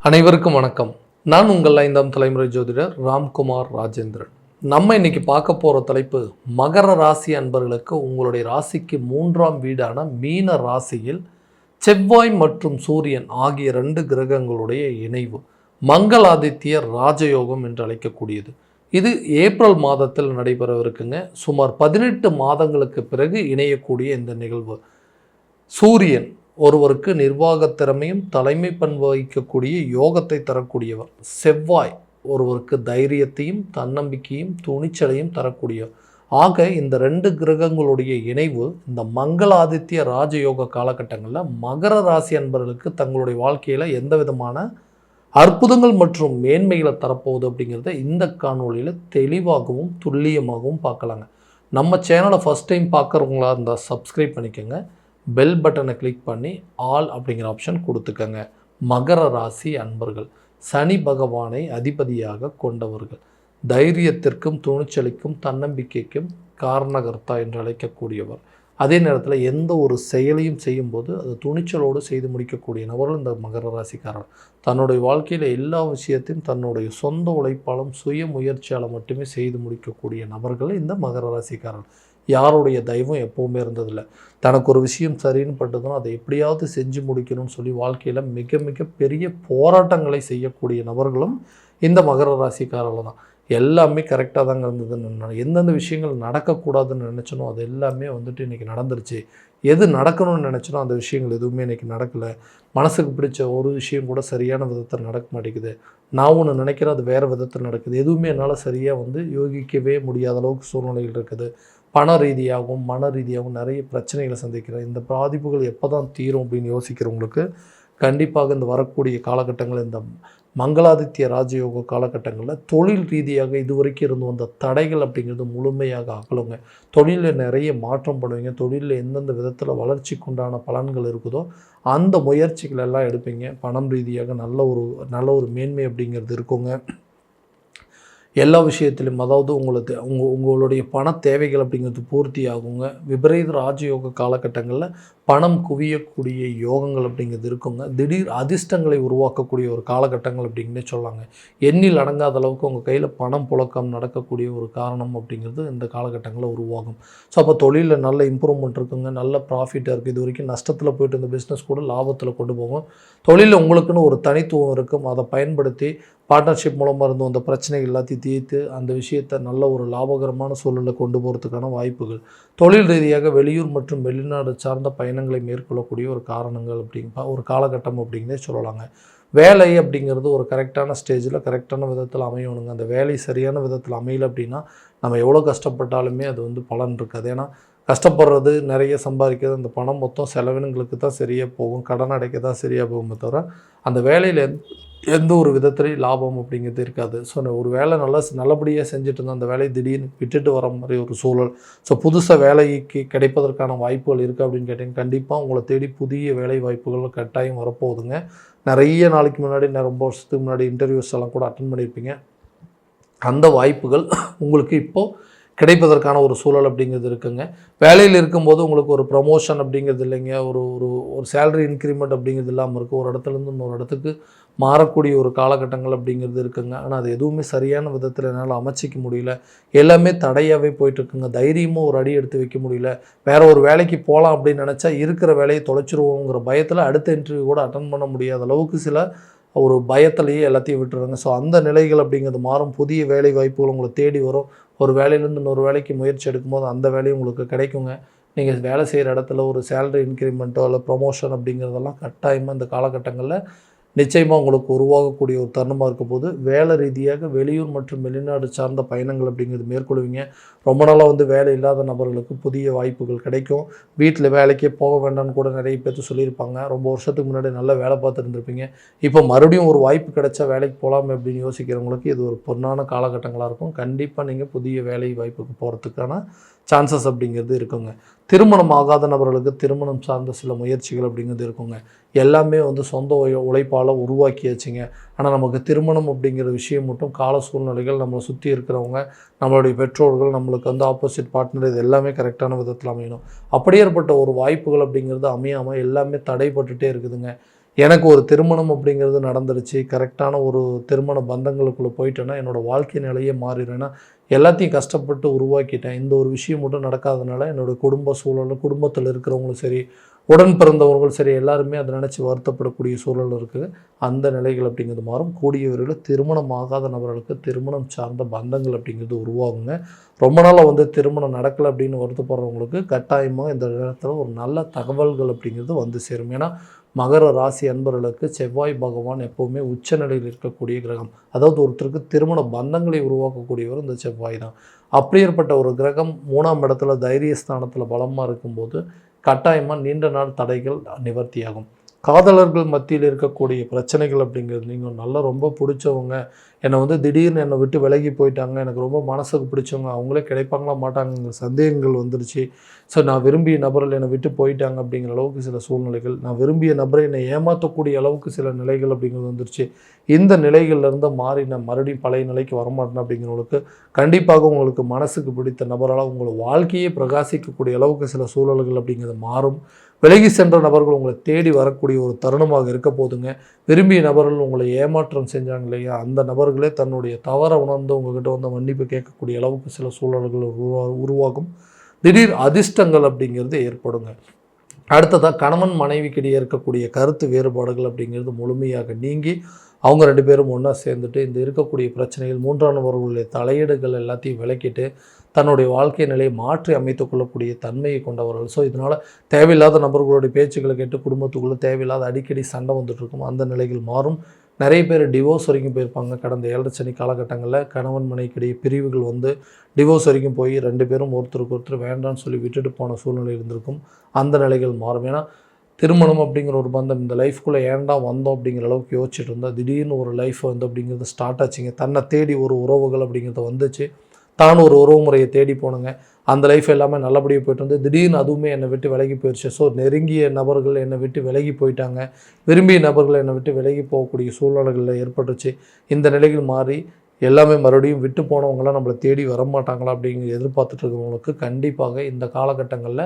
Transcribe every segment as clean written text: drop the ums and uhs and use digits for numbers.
அனைவருக்கும் வணக்கம். நான் உங்கள் 5ஆம் தலைமுறை ஜோதிடர் ராம்குமார் ராஜேந்திரன். நம்ம இன்னைக்கு பார்க்க போகிற தலைப்பு மகர ராசி அன்பர்களுக்கு உங்களுடைய ராசிக்கு 3ஆம் வீடான மீன ராசியில் செவ்வாய் மற்றும் சூரியன் ஆகிய 2 கிரகங்களுடைய இணைவு மங்களாதித்ய ராஜயோகம் என்று அழைக்கக்கூடியது. இது ஏப்ரல் மாதத்தில் நடைபெறவிருக்குங்க. சுமார் 18 மாதங்களுக்கு பிறகு இணையக்கூடிய இந்த நிகழ்வு. சூரியன் ஒருவருக்கு நிர்வாகத் திறமையும் தலைமை பண்பு வகிக்கக்கூடிய யோகத்தை தரக்கூடியவர். செவ்வாய் ஒருவருக்கு தைரியத்தையும் தன்னம்பிக்கையும் துணிச்சலையும் தரக்கூடியவர். ஆக இந்த 2 கிரகங்களுடைய இணைவு இந்த மங்களாதித்ய ராஜயோக காலகட்டங்களில் மகர ராசி அன்பர்களுக்கு தங்களுடைய வாழ்க்கையில் எந்த விதமான அற்புதங்கள் மற்றும் மேன்மைகளை தரப்போகுது அப்படிங்கிறத இந்த காணொலியில் தெளிவாகவும் துல்லியமாகவும் பார்க்கலாங்க. நம்ம சேனலை ஃபஸ்ட் டைம் பார்க்குறவங்களா இருந்தால் சப்ஸ்கிரைப் பண்ணிக்கோங்க. பெல் பட்டனை கிளிக் பண்ணி ஆல் அப்படிங்கிற ஆப்ஷன் கொடுத்துக்கங்க. மகர ராசி அன்பர்கள் சனி பகவானை அதிபதியாக கொண்டவர்கள். தைரியத்திற்கும் துணிச்சலுக்கும் தன்னம்பிக்கைக்கும் காரணகர்த்தா என்று அழைக்கக்கூடியவர். அதே நேரத்தில் எந்த ஒரு செயலையும் செய்யும்போது அது துணிச்சலோடு செய்து முடிக்கக்கூடிய நபர்கள் இந்த மகர ராசிக்காரர். தன்னுடைய வாழ்க்கையில் எல்லா விஷயத்தையும் தன்னுடைய சொந்த உழைப்பாலும் சுய முயற்சியால் மட்டுமே செய்து முடிக்கக்கூடிய நபர்கள் இந்த மகர ராசிக்காரர். யாருடைய தயவும் எப்போவுமே இருந்ததில்லை. தனக்கு ஒரு விஷயம் சரின்னு பட்டதுன்னா அதை எப்படியாவது செஞ்சு முடிக்கணும்னு சொல்லி வாழ்க்கையில் மிக மிக பெரிய போராட்டங்களை செய்யக்கூடிய நபர்களும் இந்த மகர ராசிக்காரர்கள் தான். எல்லாமே கரெக்டாக தாங்க இருந்ததுன்னு எந்தெந்த விஷயங்கள் நடக்கக்கூடாதுன்னு நினச்சனோ அது எல்லாமே இன்றைக்கி நடந்துருச்சு. எது நடக்கணும்னு நினச்சனோ அந்த விஷயங்கள் எதுவுமே இன்றைக்கி நடக்கலை. மனசுக்கு பிடிச்ச ஒரு விஷயம் கூட சரியான விதத்தில் நடக்க மாட்டேங்குது. நான் ஒன்று நினைக்கிறேன், அது வேறு விதத்தில் நடக்குது. எதுவுமே என்னால் சரியாக யோகிக்கவே முடியாத அளவுக்கு சூழ்நிலைகள் இருக்குது. பண ரீதியாகவும் மன ரீதியாகவும் நிறைய பிரச்சனைகளை சந்திக்கிறேன். இந்த பாதிப்புகள் எப்போ தான் தீரும் அப்படின்னு யோசிக்கிறவங்களுக்கு கண்டிப்பாக இந்த வரக்கூடிய காலகட்டங்கள் இந்த மங்களாதித்ய ராஜயோக காலகட்டங்களில் தொழில் ரீதியாக இதுவரைக்கும் இருந்து வந்த தடைகள் அப்படிங்கிறது முழுமையாக அகலுங்க. தொழிலில் நிறைய மாற்றம் பண்ணுவீங்க. தொழிலில் எந்தெந்த விதத்தில் வளர்ச்சிக்கு உண்டான பலன்கள் இருக்குதோ அந்த முயற்சிகள் எல்லாம் எடுப்பீங்க. பணம் ரீதியாக நல்ல ஒரு மேன்மை அப்படிங்கிறது இருக்குங்க. எல்லா விஷயத்திலும் அதாவது உங்களுடைய பண தேவைகள் அப்படிங்கிறது பூர்த்தி ஆகுங்க. விபரீத ராஜயோக காலகட்டங்களில் பணம் குவியக்கூடிய யோகங்கள் அப்படிங்கிறது இருக்குங்க. திடீர் அதிர்ஷ்டங்களை உருவாக்கக்கூடிய ஒரு காலகட்டங்கள் அப்படின்னே சொல்லாங்க. எண்ணில் அடங்காத அளவுக்கு உங்கள் கையில் பணம் புழக்கம் நடக்கக்கூடிய ஒரு காரணம் அப்படிங்கிறது இந்த காலகட்டங்களில் உருவாகும். ஸோ அப்போ தொழிலில் நல்ல இம்ப்ரூவ்மெண்ட் இருக்குங்க. நல்ல ப்ராஃபிட்டாக இருக்குது. இது வரைக்கும் நஷ்டத்தில் போய்ட்டு இந்த பிஸ்னஸ் கூட லாபத்தில் கொண்டு போகும். தொழிலில் உங்களுக்குன்னு ஒரு தனித்துவம் இருக்கும். அதை பயன்படுத்தி பார்ட்னர்ஷிப் மூலமாக இருந்து அந்த பிரச்சனைகள் எல்லாத்தையும் தீர்த்து அந்த விஷயத்தை நல்ல ஒரு லாபகரமான சூழலில் கொண்டு போகிறதுக்கான வாய்ப்புகள். தொழில் ரீதியாக வெளியூர் மற்றும் வெளிநாடு சார்ந்த பயணங்களை மேற்கொள்ளக்கூடிய ஒரு காலகட்டம் அப்படிங்கிறதே சொல்லலாங்க. வேலை அப்படிங்கிறது ஒரு கரெக்டான ஸ்டேஜில் கரெக்டான விதத்தில் அமையணுங்க. அந்த வேலை சரியான விதத்தில் அமையலை அப்படின்னா நம்ம எவ்வளோ கஷ்டப்பட்டாலுமே அது பலன் இருக்காது. ஏன்னா கஷ்டப்படுறது நிறைய சம்பாதிக்கிறது அந்த பணம் மொத்தம் செலவினங்களுக்கு தான் சரியாக போகும், கடன் அடைக்க தான் சரியாக போகுமே தவிர அந்த வேலையில் எந்த ஒரு விதத்துலேயும் லாபம் அப்படிங்கிறது இருக்காது. ஸோ ஒரு வேலை நல்லபடியாக செஞ்சுட்டு இருந்தால் அந்த வேலையை திடீர்னு விட்டுட்டு வர மாதிரி ஒரு சூழல். ஸோ புதுசாக வேலைக்கு கிடைப்பதற்கான வாய்ப்புகள் இருக்குது அப்படின்னு கேட்டிங்கன்னா கண்டிப்பாக உங்களை தேடி புதிய வேலை வாய்ப்புகள் கட்டாயம் வரப்போகுதுங்க. நிறைய நாளைக்கு முன்னாடி ரொம்ப வருஷத்துக்கு முன்னாடி இன்டர்வியூஸ் எல்லாம் கூட அட்டன் பண்ணியிருப்பீங்க. அந்த வாய்ப்புகள் உங்களுக்கு இப்போது கிடைப்பதற்கான ஒரு சூழல் அப்படிங்கிறது இருக்குங்க. வேலையில் இருக்கும்போது உங்களுக்கு ஒரு ப்ரமோஷன் அப்படிங்கிறது இல்லைங்க, ஒரு சேலரி இன்க்ரிமெண்ட் அப்படிங்கிறது இல்லாமல் இருக்குது. ஒரு இடத்துலேருந்து இன்னொரு இடத்துக்கு மாறக்கூடிய ஒரு காலகட்டங்கள் அப்படிங்கிறது இருக்குங்க. ஆனால் அது எதுவுமே சரியான விதத்தில் என்னால் அமைச்சிக்க முடியல. எல்லாமே தடையாகவே போயிட்டுருக்குங்க. தைரியமும் ஒரு அடி எடுத்து வைக்க முடியல. வேறு ஒரு வேலைக்கு போகலாம் அப்படின்னு நினச்சா இருக்கிற வேலையை தொலைச்சிருவோங்கிற பயத்தில் அடுத்த இன்டர்வியூ கூட அட்டன் பண்ண முடியாத அளவுக்கு சில ஒரு பயத்திலேயே எல்லாத்தையும் விட்டுறாங்க. ஸோ அந்த நிலைகள் அப்படிங்கிறது மாறும். புதிய வேலை வாய்ப்புகள் உங்களை தேடி வரும். ஒரு வேலையிலேருந்து இன்னொரு வேலைக்கு முயற்சி எடுக்கும்போது அந்த வேலையும் உங்களுக்கு கிடைக்குங்க. நீங்கள் வேலை செய்கிற இடத்துல ஒரு சேலரி இன்க்ரிமெண்ட்டோ இல்லை ப்ரொமோஷன் அப்படிங்கிறதெல்லாம் கட்டாயமாக இந்த காலகட்டங்களில் நிச்சயமாக உங்களுக்கு உருவாகக்கூடிய ஒரு தருணமாக இருக்க போது வேலை ரீதியாக வெளியூர் மற்றும் வெளிநாடு சார்ந்த பயணங்கள் அப்படிங்கிறது மேற்கொள்வீங்க. ரொம்ப நாளாக வேலை இல்லாத நபர்களுக்கு புதிய வாய்ப்புகள் கிடைக்கும். வீட்டில் வேலைக்கே போக வேண்டாம்னு கூட நிறைய பேர் சொல்லியிருப்பாங்க. ரொம்ப வருஷத்துக்கு முன்னாடி நல்லா வேலை பார்த்துருந்துருப்பீங்க. இப்போ மறுபடியும் ஒரு வாய்ப்பு கிடைச்சா வேலைக்கு போகலாமே அப்படின்னு யோசிக்கிறவங்களுக்கு இது ஒரு பொன்னான காலகட்டங்களாக இருக்கும். கண்டிப்பாக நீங்கள் புதிய வேலை வாய்ப்புக்கு போகிறதுக்கான சான்சஸ் அப்படிங்கிறது இருக்குங்க. திருமணம் ஆகாத நபர்களுக்கு திருமணம் சார்ந்த சில முயற்சிகள் அப்படிங்கிறது இருக்குங்க. எல்லாமே சொந்த உழைப்பால் உருவாக்கியாச்சுங்க. ஆனால் நமக்கு திருமணம் அப்படிங்கிற விஷயம் மட்டும் கால சூழ்நிலைகள், நம்மளை சுற்றி இருக்கிறவங்க, நம்மளுடைய பெற்றோர்கள், நம்மளுக்கு ஆப்போசிட் பார்ட்னர், இது எல்லாமே கரெக்டான விதத்தில் அமையணும். அப்படியேற்பட்ட ஒரு வாய்ப்புகள் அப்படிங்கிறது அமையாமல் எல்லாமே தடைப்பட்டுகிட்டே இருக்குதுங்க. எனக்கு ஒரு திருமணம் அப்படிங்கிறது நடந்துருச்சு, கரெக்டான ஒரு திருமண பந்தங்களுக்குள்ளே போயிட்டேன்னா என்னோடய வாழ்க்கை நிலையே மாறிடுறேன்னா எல்லாத்தையும் கஷ்டப்பட்டு உருவாக்கிட்டேன். இந்த ஒரு விஷயம் மட்டும் நடக்காதனால என்னோடய குடும்ப சூழல், குடும்பத்தில் இருக்கிறவங்களும் சரி, உடன் பிறந்தவர்கள் சரி, எல்லாருமே அதை நினச்சி வருத்தப்படக்கூடிய சூழல் இருக்குது. அந்த நிலைகள் அப்படிங்கிறது மாறும். கூடிய விரைவில் திருமணம் ஆகாத நபர்களுக்கு திருமணம் சார்ந்த பந்தங்கள் அப்படிங்கிறது உருவாகுங்க. ரொம்ப நாளாக வந்து திருமணம் நடக்கலை அப்படின்னு வருத்தப்படுறவங்களுக்கு கட்டாயமாக இந்த நேரத்தில் ஒரு நல்ல தகவல்கள் அப்படிங்கிறது வந்து சேரும். ஏன்னா மகர ராசி அன்பர்களுக்கு செவ்வாய் பகவான் எப்போவுமே உச்சநிலையில் இருக்கக்கூடிய கிரகம். அதாவது ஒருத்தருக்கு திருமண பந்தங்களை உருவாக்கக்கூடியவர் இந்த செவ்வாய் தான். அப்படியேற்பட்ட ஒரு கிரகம் 3ஆம் இடத்துல தைரியஸ்தானத்தில் பலமாக இருக்கும்போது கட்டாயமாக நீண்ட நாள் தடைகள் நிவர்த்தியாகும். காதலர்கள் மத்தியில் இருக்கக்கூடிய பிரச்சனைகள் அப்படிங்கிறது, நீங்கள் நல்லா ரொம்ப பிடிச்சவங்க என்னை வந்து திடீர்னு என்னை விட்டு விலகி போயிட்டாங்க, எனக்கு ரொம்ப மனசுக்கு பிடிச்சவங்க அவங்களே கிடைப்பாங்களா மாட்டாங்கிற சந்தேகங்கள் வந்துருச்சு. ஸோ நான் விரும்பிய நபர்கள் என்னை விட்டு போயிட்டாங்க அப்படிங்கிற அளவுக்கு சில சூழ்நிலைகள், நான் விரும்பிய நபரை என்னை ஏமாற்றக்கூடிய அளவுக்கு சில நிலைகள் அப்படிங்கிறது வந்துருச்சு. இந்த நிலைகள்லேருந்து மாறி நான் மறுபடியும் பழைய நிலைக்கு வரமாட்டேன் அப்படிங்கிறவங்களுக்கு கண்டிப்பாக உங்களுக்கு மனசுக்கு பிடித்த நபரால் உங்களை வாழ்க்கையே பிரகாசிக்கக்கூடிய அளவுக்கு சில சூழல்கள் அப்படிங்கிறது மாறும். விலகி சென்ற நபர்கள் உங்களை தேடி வரக்கூடிய ஒரு தருணமாக இருக்க போதுங்க. விரும்பிய நபர்கள் உங்களை ஏமாற்றம் செஞ்சாங்க இல்லையா, அந்த நபர்களே தன்னுடைய தவறை உணர்ந்து உங்ககிட்ட வந்து மன்னிப்பு கேட்கக்கூடிய அளவுக்கு சில சூழல்கள் உருவாகும். திடீர் அதிர்ஷ்டங்கள் அப்படிங்கிறது ஏற்படுங்க. அடுத்ததாக கணவன் மனைவிக்கிடையே இருக்கக்கூடிய கருத்து வேறுபாடுகள் அப்படிங்கிறது முழுமையாக நீங்கி அவங்க 2 பேரும் ஒன்றா சேர்ந்துட்டு இந்த இருக்கக்கூடிய பிரச்சனைகள், 3ஆம் நபர்களுடைய தலையீடுகள் எல்லாத்தையும் விலக்கிட்டு தன்னுடைய வாழ்க்கை நிலையை மாற்றி அமைத்துக் கொள்ளக்கூடிய தன்மையை கொண்டவர்கள். ஸோ இதனால் தேவையில்லாத நபர்களுடைய பேச்சுக்களை கேட்டு குடும்பத்துக்குள்ளே தேவையில்லாத அடிக்கடி சண்டை வந்துட்டுருக்கும். அந்த நிலைகள் மாறும். நிறைய பேர் டிவோர்ஸ் வரைக்கும் போயிருப்பாங்க. கடந்த 7 சனி காலகட்டங்களில் கணவன் மனைவிக்கிடையே பிரிவுகள் வந்து டிவோர்ஸ் வரைக்கும் போய் 2 பேரும் ஒருத்தருக்கு ஒருத்தர் வேண்டான்னு சொல்லி விட்டுட்டு போன சூழ்நிலை இருந்திருக்கும். அந்த நிலைகள் மாறும். ஏன்னா திருமணம் அப்படிங்கிற ஒரு பந்தம் இந்த லைஃப்குள்ளே ஏன்டா வந்தோம் அப்படிங்கிற அளவுக்கு யோசிச்சுட்டு இருந்தால் திடீர்னு ஒரு லைஃப் வந்து அப்படிங்கிறது ஸ்டார்ட் ஆச்சுங்க. தன்னை தேடி ஒரு உறவுகள் அப்படிங்கிறது வந்துச்சு. தான் ஒரு உறவு முறையை தேடி போனுங்க. அந்த லைஃப் எல்லாமே நல்லபடியாக போய்ட்டு வந்து திடீர்னு அதுவுமே என்னை விட்டு விலகி போயிடுச்சு. ஸோ நெருங்கிய நபர்கள் என்னை விட்டு விலகி போயிட்டாங்க, விரும்பிய நபர்கள் என்னை விட்டு விலகி போகக்கூடிய சூழ்நிலைகளில் ஏற்பட்டுச்சு. இந்த நிலைகள் மாறி எல்லாமே மறுபடியும் விட்டு போனவங்களாம் நம்மளை தேடி வரமாட்டாங்களா அப்படிங்கிற எதிர்பார்த்துட்டு இருக்கிறவங்களுக்கு கண்டிப்பாக இந்த காலகட்டங்களில்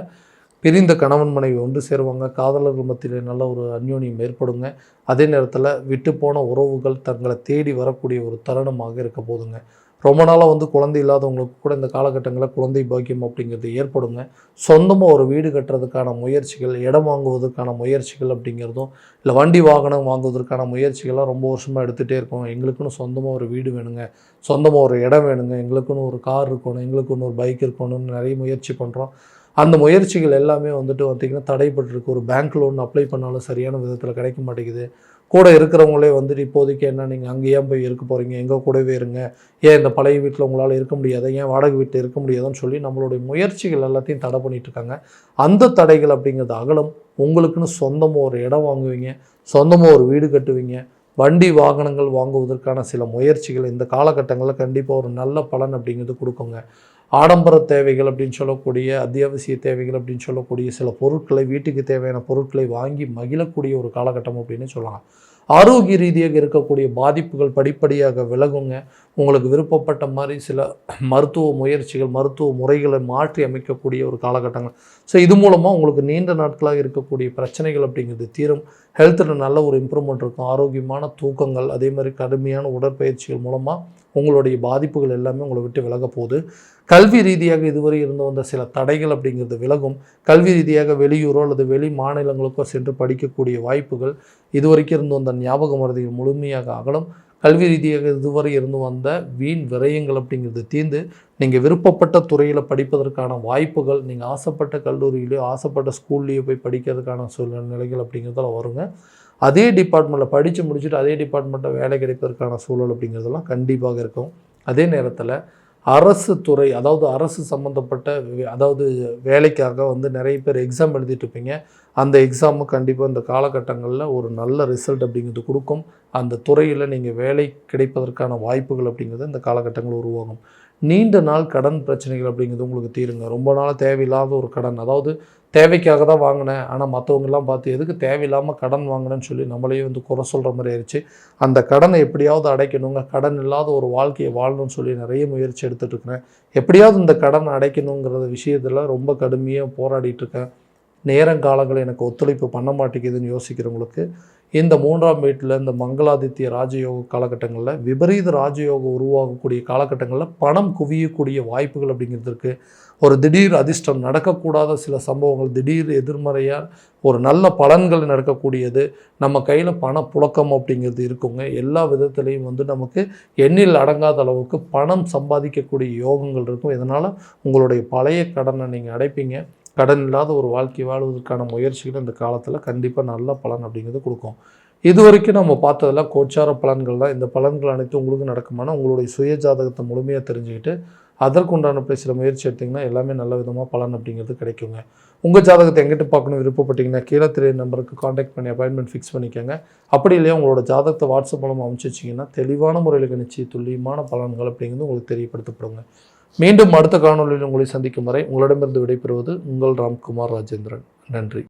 பிரிந்த கணவன் மனைவி ஒன்று சேருவாங்க. காதலர்கள் மத்தியில் நல்ல ஒரு அந்யோன்யம் ஏற்படுங்க. அதே நேரத்தில் விட்டு போன உறவுகள் தங்களை தேடி வரக்கூடிய ஒரு தருணமாக இருக்க போதுங்க. ரொம்ப நாளாக வந்து குழந்தை இல்லாதவங்களுக்கு கூட இந்த காலகட்டங்களில் குழந்தை பாக்கியம் அப்படிங்கிறது ஏற்படுங்க. சொந்தமாக ஒரு வீடு கட்டுறதுக்கான முயற்சிகள், இடம் வாங்குவதற்கான முயற்சிகள் அப்படிங்கிறதும், இல்லை வண்டி வாகனம் வாங்குவதற்கான முயற்சிகள்லாம் ரொம்ப வருஷமாக எடுத்துகிட்டே இருக்கோம். எங்களுக்குன்னு சொந்தமாக ஒரு வீடு வேணுங்க, சொந்தமாக ஒரு இடம் வேணுங்க, எங்களுக்குன்னு ஒரு கார் இருக்கணும், எங்களுக்குன்னு ஒரு பைக் இருக்கணும்னு நிறைய முயற்சி பண்ணுறோம். அந்த முயற்சிகள் எல்லாமே வந்துட்டு பார்த்திங்கன்னா தடைப்பட்டிருக்கு. ஒரு பேங்க் லோன் அப்ளை பண்ணாலும் சரியான விதத்தில் கிடைக்க மாட்டேங்குது. கூட இருக்கிறவங்களே வந்துட்டு இப்போதைக்கு என்ன நீங்கள் அங்கே ஏன் போய் இருக்க போகிறீங்க, எங்கள் கூடவே இருங்க, ஏன் இந்த பழைய வீட்டில் உங்களால் இருக்க முடியாத, ஏன் வாடகை வீட்டில் இருக்க முடியாதுன்னு சொல்லி நம்மளுடைய முயற்சிகள் எல்லாத்தையும் தடை பண்ணிகிட்ருக்காங்க. அந்த தடைகள் அப்படிங்கிறது அகலம். உங்களுக்குன்னு சொந்தமாக ஒரு இடம் வாங்குவீங்க, சொந்தமாக ஒரு வீடு கட்டுவீங்க, வண்டி வாகனங்கள் வாங்குவதற்கான சில முயற்சிகள் இந்த காலகட்டங்களில் கண்டிப்பாக ஒரு நல்ல பலன் அப்படிங்கிறது கொடுக்குங்க. ஆடம்பர தேவைகள் அப்படின்னு சொல்லக்கூடிய, அத்தியாவசிய தேவைகள் அப்படின்னு சொல்லக்கூடிய சில பொருட்களை, வீட்டுக்கு தேவையான பொருட்களை வாங்கி மகிழக்கூடிய ஒரு காலகட்டம் அப்படின்னு சொல்லலாம். ஆரோக்கிய ரீதியாக இருக்கக்கூடிய பாதிப்புகள் படிப்படியாக விலகுங்க. உங்களுக்கு விருப்பப்பட்ட மாதிரி சில மருத்துவ முயற்சிகள், மருத்துவ முறைகளை மாற்றி அமைக்கக்கூடிய ஒரு காலகட்டங்கள். ஸோ இது மூலமாக உங்களுக்கு நீண்ட நாட்களாக இருக்கக்கூடிய பிரச்சனைகள் அப்படிங்கிறது தீரும். ஹெல்த்தில் நல்ல ஒரு இம்ப்ரூவ்மெண்ட் இருக்கும். ஆரோக்கியமான தூக்கங்கள், அதே மாதிரி கடுமையான உடற்பயிற்சிகள் மூலமாக உங்களுடைய பாதிப்புகள் எல்லாமே உங்களை விட்டு விலக போகுது. கல்வி ரீதியாக இதுவரை இருந்து வந்த சில தடைகள் அப்படிங்கிறது விலகும். கல்வி ரீதியாக வெளியூரோ அல்லது வெளி மாநிலங்களுக்கோ சென்று படிக்கக்கூடிய வாய்ப்புகள், இதுவரைக்கும் இருந்து வந்த ஞாபக மறதிகள் முழுமையாக அகலும். கல்வி ரீதியாக இதுவரை இருந்து வந்த வீண் விரயங்கள் அப்படிங்கிறது தீர்ந்து நீங்கள் விருப்பப்பட்ட துறையில் படிப்பதற்கான வாய்ப்புகள், நீங்கள் ஆசைப்பட்ட கல்லூரியிலையோ ஆசைப்பட்ட ஸ்கூல்லையோ போய் படிக்கிறதுக்கான நிலைகள் அப்படிங்கிறதெல்லாம் வருங்க. அதே டிபார்ட்மெண்ட்டில் படித்து முடிச்சுட்டு அதே டிபார்ட்மெண்ட்டில் வேலை கிடைப்பதற்கான சூழல் அப்படிங்கிறதெல்லாம் கண்டிப்பாக இருக்கும். அதே நேரத்தில் அரசு துறை, அதாவது அரசு சம்மந்தப்பட்ட அதாவது வேலைக்காக வந்து நிறைய பேர் எக்ஸாம் எழுதிட்டு இருப்பீங்க. அந்த எக்ஸாமு கண்டிப்பாக இந்த காலகட்டங்களில் ஒரு நல்ல ரிசல்ட் அப்படிங்கிறது கொடுக்கும். அந்த துறையில் நீங்கள் வேலை கிடைப்பதற்கான வாய்ப்புகள் அப்படிங்கிறது இந்த காலகட்டங்கள் உருவாகும். நீண்ட நாள் கடன் பிரச்சனைகள் அப்படிங்கிறது உங்களுக்கு தீருங்க. ரொம்ப நாள் தேவையில்லாத ஒரு கடன், அதாவது தேவைக்காக தான் வாங்கினேன், ஆனால் மற்றவங்கெல்லாம் பார்த்து எதுக்கு தேவையில்லாமல் கடன் வாங்கினேன்னு சொல்லி நம்மளையே வந்து குறை சொல்கிற மாதிரி ஆயிடுச்சு. அந்த கடனை எப்படியாவது அடைக்கணுங்க, கடன் இல்லாத ஒரு வாழ்க்கையை வாழணும்னு சொல்லி நிறைய முயற்சி எடுத்துகிட்டு இருக்கிறேன். எப்படியாவது இந்த கடனை அடைக்கணுங்கிற விஷயத்தில் ரொம்ப கடுமையாக போராடிட்டுருக்கேன். நேரங்காலங்கள் எனக்கு ஒத்துழைப்பு பண்ண மாட்டேங்குதுன்னு யோசிக்கிறவங்களுக்கு இந்த 3ஆம் வீட்டில் இந்த மங்களாதித்ய ராஜயோக காலகட்டங்களில் விபரீத ராஜயோகம் உருவாகக்கூடிய காலகட்டங்களில் பணம் குவியக்கூடிய வாய்ப்புகள் அப்படிங்கிறது இருக்குது. ஒரு திடீர் அதிர்ஷ்டம், நடக்கக்கூடாத சில சம்பவங்கள், திடீர் எதிர்மறையாக ஒரு நல்ல பலன்கள் நடக்கக்கூடியது, நம்ம கையில் பணப்புழக்கம் அப்படிங்கிறது இருக்குங்க. எல்லா விதத்துலேயும் நமக்கு எண்ணில் அடங்காத அளவுக்கு பணம் சம்பாதிக்கக்கூடிய யோகங்கள் இருக்கும். இதனால் உங்களுடைய பழைய கடனை நீங்கள் அடைப்பீங்க. கடன் இல்லாத ஒரு வாழ்க்கை வாழ்வதற்கான முயற்சிகள் இந்த காலத்தில் கண்டிப்பாக நல்ல பலன் அப்படிங்கிறது கொடுக்கும். இது வரைக்கும் நம்ம பார்த்ததெல்லாம் கோச்சார பலன்கள் தான். இந்த பலன்கள் அனைத்தும் உங்களுக்கு நடக்குமானா உங்களுடைய சுய ஜாதகத்தை முழுமையாக தெரிஞ்சுக்கிட்டு அதற்குண்டான சில முயற்சி எடுத்திங்கன்னா எல்லாமே நல்ல விதமாக பலன் அப்படிங்கிறது கிடைக்குங்க. உங்கள் ஜாதகத்தை எங்கிட்ட பார்க்கணும் விருப்பப்பட்டீங்கன்னா கீழே தெரிய நம்பருக்கு காண்டாக்ட் பண்ணி அப்பாயின்மெண்ட் ஃபிக்ஸ் பண்ணிக்கோங்க. அப்படி இல்லையா உங்களோட ஜாதகத்தை வாட்ஸ்அப் மூலமாக அனுப்பிச்சி வச்சிங்கன்னா தெளிவான முறையில் கணிச்சு துல்லியமான பலன்கள் அப்படிங்கிறது உங்களுக்கு தெரியப்படுத்தப்படுங்க. மீண்டும் அடுத்த காணொலியில் உங்களை சந்திக்கும் வரை உங்களிடமிருந்து விடைபெறுவது உங்கள் ராம்குமார் ராஜேந்திரன். நன்றி.